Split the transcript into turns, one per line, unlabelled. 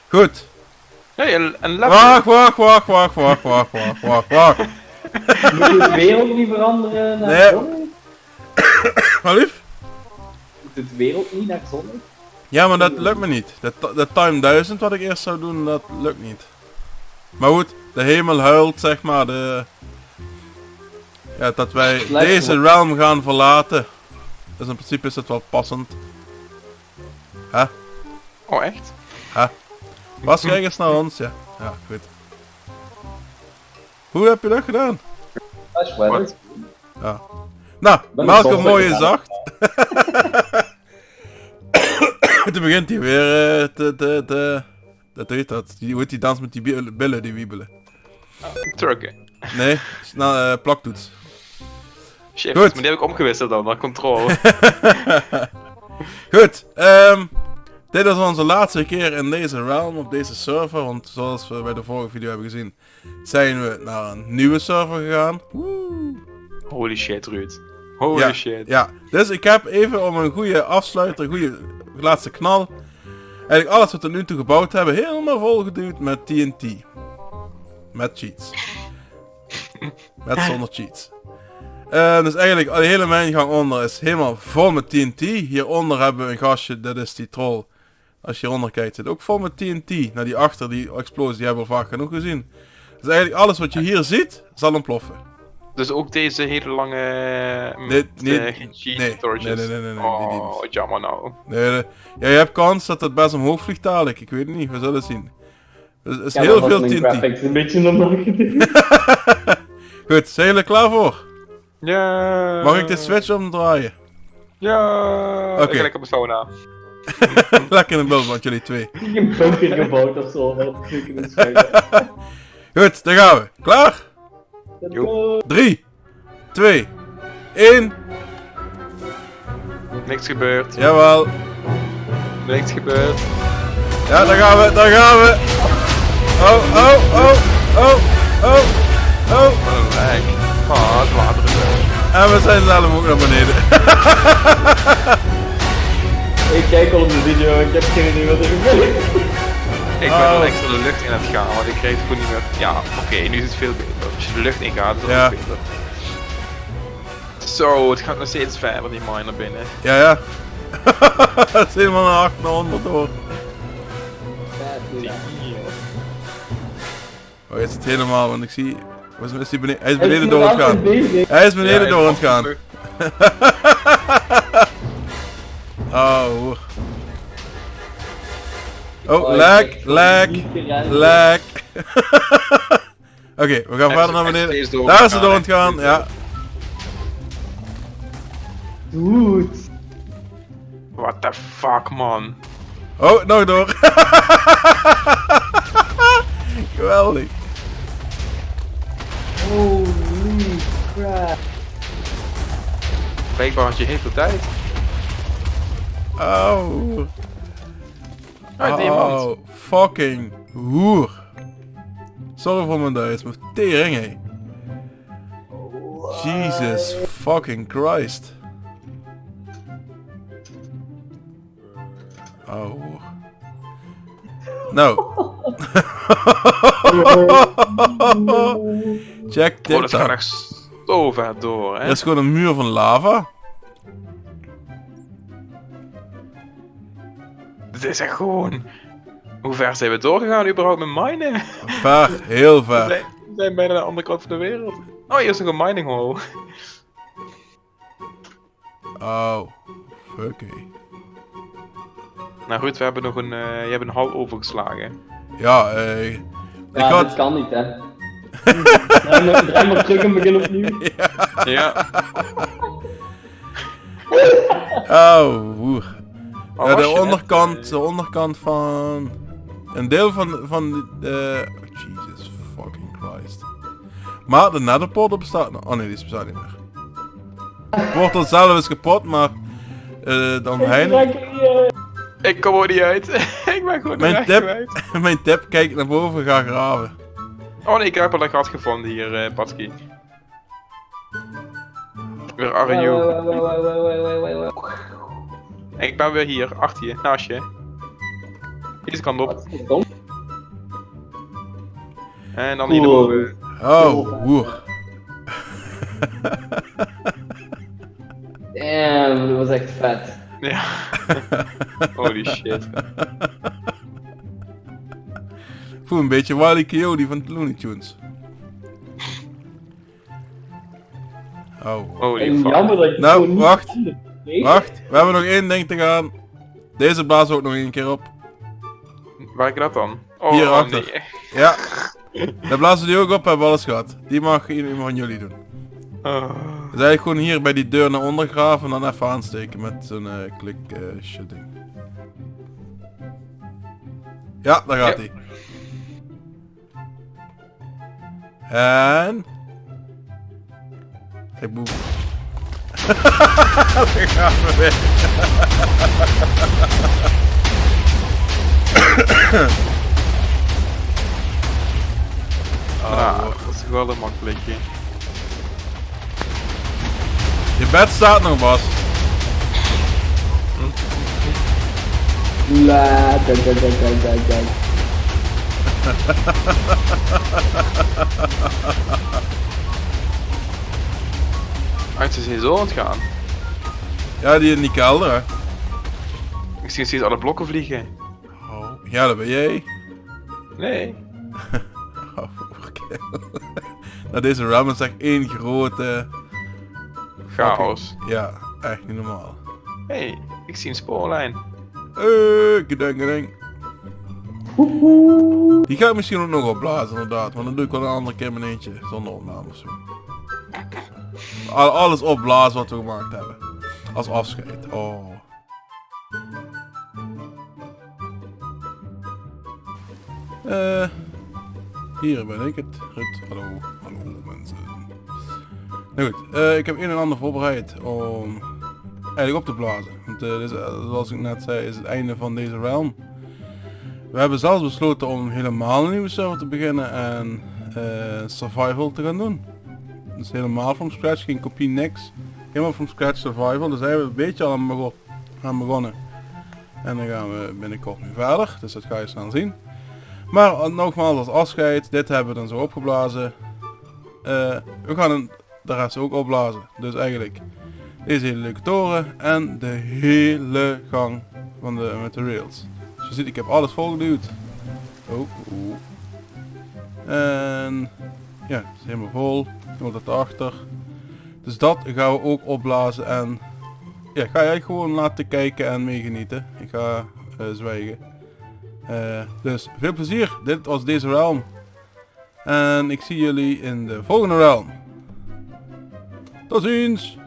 Goed.
Nee, een level.
Wacht.
Moet je de wereld niet veranderen naar
Nee.
zonnig?
Maar lief?
Moet de wereld niet naar zonnig?
Ja, maar dat lukt me niet. Dat time 1000 wat ik eerst zou doen, dat lukt niet. Maar goed, de hemel huilt, zeg maar, ja, dat wij deze realm gaan verlaten. Dus in principe is het wel passend. Hè?
Oh, echt?
Was kijk eens naar ons, ja. Ja, goed. Hoe heb je dat gedaan?
Dat is wel.
Ja. Nou,
Ben
Malcolm
software
mooi
gedaan.
zacht. Toen begint hij weer dat heet dat. Hoe heet die dans met die billen die wiebelen?
Turken.
Nee, plaktoets.
Shit,
Goed.
maar die heb ik omgewisseld dan, naar controle.
Goed, dit is onze laatste keer in deze realm, op deze server. Want zoals we bij de vorige video hebben gezien, zijn we naar een nieuwe server gegaan. Woe.
Holy shit, Ruud. Holy shit.
Ja, dus ik heb even om een goede afsluiter, een goede laatste knal. Eigenlijk alles wat we nu toe gebouwd hebben, helemaal volgeduwd met TNT. Met cheats. Met zonder cheats. Dus eigenlijk de hele mijngang onder is helemaal vol met TNT. Hieronder hebben we een gastje, dat is die troll. Als je hieronder kijkt, zit ook vol met TNT. Nou, die achter, die explosie, die hebben we al vaak genoeg gezien. Dus eigenlijk alles wat je hier ziet, zal ontploffen.
Dus ook deze hele lange...
Nee,
cheat storages.
nee,
Oh, jammer nou.
Nee, ja, je hebt kans dat het best omhoog vliegt dadelijk. Ik weet het niet, we zullen zien. Er is
Ja,
heel
dat
veel
was mijn
TNT.
graphics een beetje omlaag gedaan.
Goed, zijn jullie klaar voor?
Ja.
Mag ik de switch omdraaien?
Ja.
Oké.
Ik ga lekker op sauna.
Lekker in een beeld, want jullie twee.
Ik heb een bunker gebouwd of zo, maar dat is zeker een schuil.
Goed, daar gaan we. Klaar?
Let's go.
3, 2, 1.
Niks gebeurd.
Jawel.
Niks gebeurd.
Ja, daar gaan we, daar gaan we. Oh.
Wat een lijk. Oh, het water is weg.
En we zijn zelf ook naar beneden.
Ik kijk al op de video, ik heb geen idee wat er gebeurt.
Ik ben wel extra de lucht in aan het gaan, want ik kreeg het gewoon niet meer. Ja, oké, nu is het veel beter. Als je de lucht in gaat, is het
Ja.
ook beter. Zo, het gaat nog steeds verder, die mine naar binnen.
Ja. Het is helemaal naar achter, naar onder door. Oh, je zit helemaal, want ik zie... Waar is die beneden? Hij is beneden door aan het gaan. Hij is beneden door aan het gaan. Oh. Oh, lag. Oké, we gaan verder naar beneden. Daar is het door aan het gaan, ja.
Dude.
What the fuck, man.
Oh, nog door. Geweldig.
Holy crap.
Blijkbaar had je heel veel tijd.
Oh.
Oh, diamant.
Oh, fucking hoer. Sorry voor mijn Duits, maar tering hé. Jesus fucking Christ. Oh, hoer. Nou. Check
Oh, dat
dit
gaat
dan.
echt zo ver door, hè.
Er is gewoon een muur van lava.
Dit is echt gewoon... Hoe ver zijn we doorgegaan überhaupt met minen?
Ver, heel ver.
We zijn bijna aan de andere kant van de wereld. Oh, hier is nog een mining hole.
Oh, oké.
Nou goed, we hebben nog een... je hebt een hal overgeslagen.
Ja, ik
Ja,
had...
dit kan niet, hè. Draai maar terug en begin opnieuw.
Ja.
Oh, hoer.
Oh,
Ja,
was
de
je
onderkant van... Een deel van de... Oh, Jesus fucking Christ. Maar de netherportal bestaat nog. Oh nee, die bestaat niet meer. De portal zelf is kapot, maar... de omheining...
Ik kom er niet uit. Ik ben gewoon de
Mijn
weg
tip,
kwijt.
mijn tip, kijk naar boven, ga graven.
Oh nee, ik heb al een gat gevonden hier, Patski. Where are you? Ik ben weer hier, achter je, naast je. Deze kant op.
Wat is dit dom?
En dan hier
Cool.
boven.
Oh, woer.
Damn, dat was echt vet.
Ja. Holy shit.
Ik voel een beetje Wile E. Coyote van de Looney Tunes. Oh.
Holy
En
fuck.
jammer dat je
Nou,
gewoon niet
wacht.
kan bewegen.
Wacht, we hebben nog één ding te gaan. Deze blazen we ook nog één keer op.
Waar ik dat dan? Oh,
Hier
oh,
achter.
nee.
Ja. Dan blazen we die ook op, hebben we alles gehad. Die mag iemand van jullie doen.
Oh.
Dus eigenlijk gewoon hier bij die deur naar onder graven en dan even aansteken met zo'n klik shit ding. Ja, daar gaat hij. En... Hey boem. Daar gaan we weer.
Ah,
Oh,
dat is wel een makkelijkje.
je bed staat nog, Bas.
La, da.
Uit ze zijn zo aan het gaan.
Ja, die in die kelder, hè.
Ik zie steeds alle blokken vliegen.
Oh, ja, dat ben jij.
Nee.
Oh, oké. Nou, deze ram is echt één grote...
Chaos.
Ja, echt niet normaal.
Hey, ik zie een spoorlijn.
Gedeng. Die ga ik misschien ook nog opblazen, inderdaad. Maar dan doe ik wel een andere keer mijn eentje, zonder opname of zo. Alles opblazen wat we gemaakt hebben. Als afscheid. Oh. Hier ben ik het. Goed. Hallo mensen. Nou goed, ik heb een en ander voorbereid om eigenlijk op te blazen. Want zoals ik net zei is het einde van deze realm. We hebben zelfs besloten om helemaal een nieuwe server te beginnen en survival te gaan doen. Dus helemaal from scratch, geen kopie, niks. Helemaal from scratch survival, daar zijn we een beetje al aan begonnen. En dan gaan we binnenkort nu verder, dus dat ga je snel zien. Maar nogmaals als afscheid, dit hebben we dan zo opgeblazen. We gaan de rest ook opblazen. Dus eigenlijk deze hele leuke toren en de hele gang van met de rails. Dus je ziet, ik heb alles volgeduwd. Oh. En ja, het is helemaal vol. Iemand dat erachter. Dus dat gaan we ook opblazen en ja, ga jij gewoon laten kijken en meegenieten. Ik ga zwijgen. Dus veel plezier. Dit was deze realm. En ik zie jullie in de volgende realm. Tot ziens!